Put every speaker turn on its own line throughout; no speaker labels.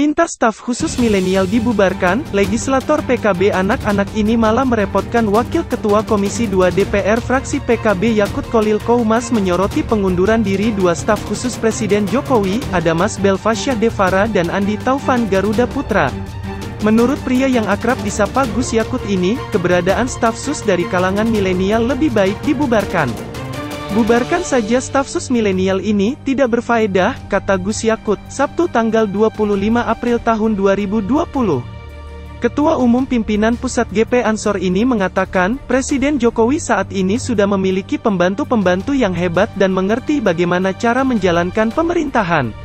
Minta staf khusus milenial dibubarkan, legislator PKB anak-anak ini malah merepotkan Wakil Ketua Komisi 2 DPR fraksi PKB Yakut Kholil Koumas menyoroti pengunduran diri dua staf khusus Presiden Jokowi, ada Mas Belva Syahdeavara dan Andi Taufan Garuda Putra. Menurut pria yang akrab disapa Gus Yakut ini, keberadaan staf sus dari kalangan milenial lebih baik dibubarkan. Bubarkan saja staf sus milenial ini, tidak berfaedah, kata Gus Yakut, Sabtu tanggal 25 April tahun 2020. Ketua Umum Pimpinan Pusat GP Ansor ini mengatakan, Presiden Jokowi saat ini sudah memiliki pembantu-pembantu yang hebat dan mengerti bagaimana cara menjalankan pemerintahan.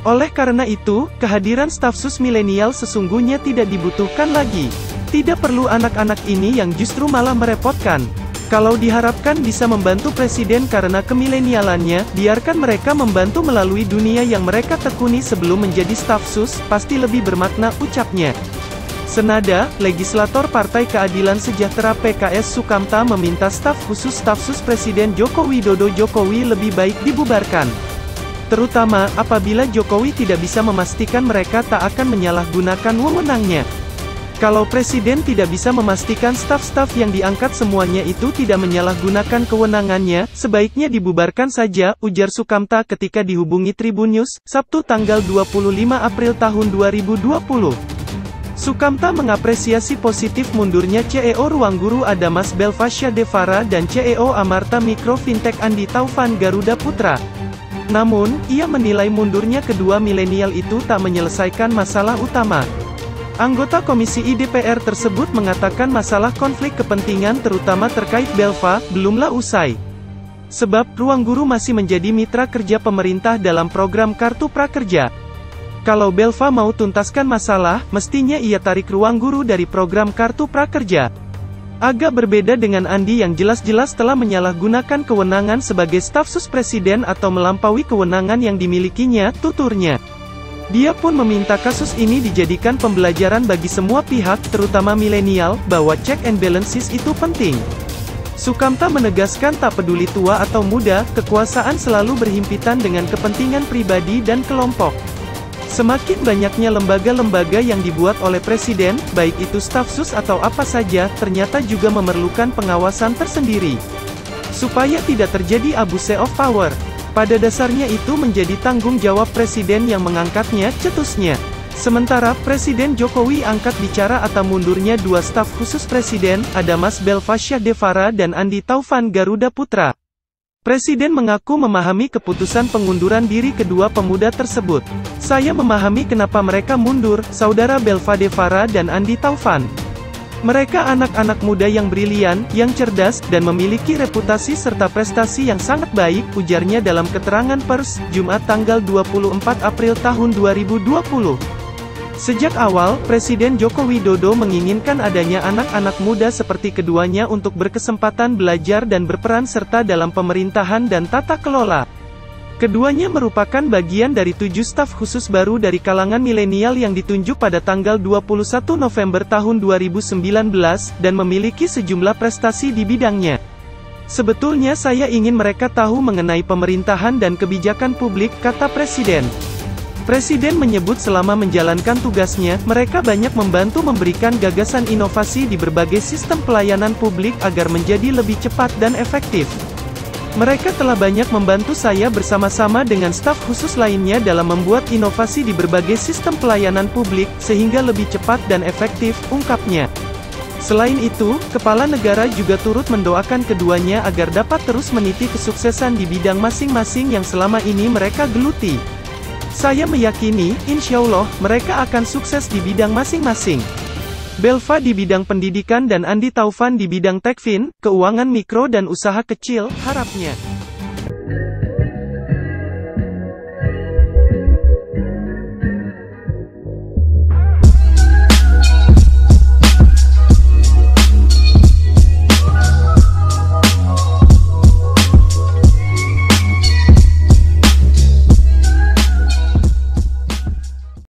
Oleh karena itu, kehadiran staf sus milenial sesungguhnya tidak dibutuhkan lagi. Tidak perlu anak-anak ini yang justru malah merepotkan. Kalau diharapkan bisa membantu Presiden karena kemilenialannya, biarkan mereka membantu melalui dunia yang mereka tekuni sebelum menjadi staf sus, pasti lebih bermakna, ucapnya. Senada, legislator Partai Keadilan Sejahtera PKS Sukamta meminta staf khusus staf sus Presiden Joko Widodo Jokowi lebih baik dibubarkan. Terutama, apabila Jokowi tidak bisa memastikan mereka tak akan menyalahgunakan wewenangnya. Kalau Presiden tidak bisa memastikan staf-staf yang diangkat semuanya itu tidak menyalahgunakan kewenangannya, sebaiknya dibubarkan saja, ujar Sukamta ketika dihubungi Tribun News, Sabtu tanggal 25 April tahun 2020. Sukamta mengapresiasi positif mundurnya CEO Ruangguru ada Mas Belva Syahdeavara dan CEO Amarta Mikro Fintech Andi Taufan Garuda Putra. Namun, ia menilai mundurnya kedua milenial itu tak menyelesaikan masalah utama. Anggota Komisi IDPR tersebut mengatakan masalah konflik kepentingan terutama terkait Belva, belumlah usai. Sebab, Ruangguru masih menjadi mitra kerja pemerintah dalam program Kartu Prakerja. Kalau Belva mau tuntaskan masalah, mestinya ia tarik Ruangguru dari program Kartu Prakerja. Agak berbeda dengan Andi yang jelas-jelas telah menyalahgunakan kewenangan sebagai staf sus Presiden atau melampaui kewenangan yang dimilikinya, tuturnya. Dia pun meminta kasus ini dijadikan pembelajaran bagi semua pihak, terutama milenial, bahwa check and balances itu penting. Sukamta menegaskan tak peduli tua atau muda, kekuasaan selalu berhimpitan dengan kepentingan pribadi dan kelompok. Semakin banyaknya lembaga-lembaga yang dibuat oleh Presiden, baik itu staf sus atau apa saja, ternyata juga memerlukan pengawasan tersendiri. Supaya tidak terjadi abuse of power. Pada dasarnya itu menjadi tanggung jawab Presiden yang mengangkatnya, cetusnya. Sementara, Presiden Jokowi angkat bicara atau mundurnya dua staf khusus Presiden, ada Mas Belva Syahdeavara dan Andi Taufan Garuda Putra. Presiden mengaku memahami keputusan pengunduran diri kedua pemuda tersebut. Saya memahami kenapa mereka mundur, Saudara Belva Syahdeavara dan Andi Taufan. Mereka anak-anak muda yang brilian, yang cerdas, dan memiliki reputasi serta prestasi yang sangat baik, ujarnya dalam keterangan pers, Jumat tanggal 24 April tahun 2020. Sejak awal, Presiden Joko Widodo menginginkan adanya anak-anak muda seperti keduanya untuk berkesempatan belajar dan berperan serta dalam pemerintahan dan tata kelola. Keduanya merupakan bagian dari 7 staf khusus baru dari kalangan milenial yang ditunjuk pada tanggal 21 November tahun 2019, dan memiliki sejumlah prestasi di bidangnya. Sebetulnya saya ingin mereka tahu mengenai pemerintahan dan kebijakan publik, kata Presiden. Presiden menyebut selama menjalankan tugasnya, mereka banyak membantu memberikan gagasan inovasi di berbagai sistem pelayanan publik agar menjadi lebih cepat dan efektif. Mereka telah banyak membantu saya bersama-sama dengan staf khusus lainnya dalam membuat inovasi di berbagai sistem pelayanan publik, sehingga lebih cepat dan efektif, ungkapnya. Selain itu, Kepala Negara juga turut mendoakan keduanya agar dapat terus meniti kesuksesan di bidang masing-masing yang selama ini mereka geluti. Saya meyakini, insya Allah, mereka akan sukses di bidang masing-masing. Belva di bidang pendidikan dan Andi Taufan di bidang tekfin, keuangan mikro dan usaha kecil, harapnya.